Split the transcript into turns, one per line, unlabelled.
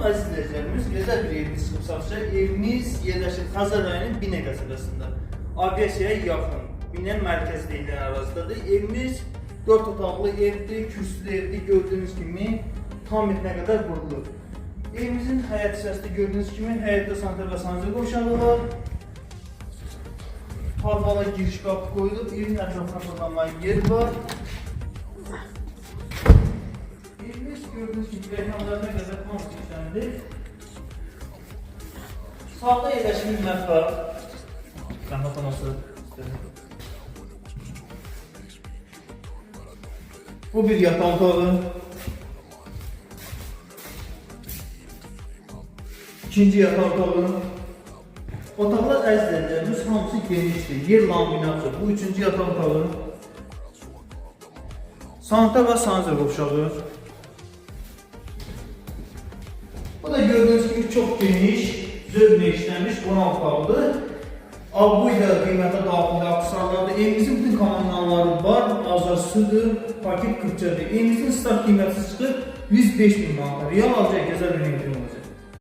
aziz izləyicilərimiz, gözəl bir evimiz çıxıb satışa. Evimiz yerləşir Xəzər rayonunun Binə qəsəbəsində. Aviasiyaya yaxın, Binə mərkəzdə deyilən ərazidadır. Evimiz 4 otaqlı evdir, kürsülü evdir. Gördüyünüz kimi tam metrə qədər qurulur. Evimizin həyət hissəsində gördüyünüz kimi həyətdə sanitar və sanitariya qovşağı var. Parvala giriş qapı qoyulub, evin ətrafına fırlanmayan yer var. Evimiz gördüyünüz kimi rəqəmlərine qədər hamısı işləndir. Sağda yerləşmiş mətbəx. Rəhmətlaması. Bu bir yataq otağı. İkinci yataq otağı. Otaqlar əzizlərimiz hamısı genişdir. Yer laminatdır. Bu üçüncü yataq otağı. Sanitar və sanitariya qovşağı. Bu da gördüğünüz gibi çok geniş, zövqlə işlənmiş qonaq otağıdır. Bu ilə qiymətə daxildə aksarlarda evimizin bütün komandaları var. Azar sudur, paket 40'cadır. Evimizin start qiyməti çıxır 105.000 manat. Real alacaq gözəl bir evim var.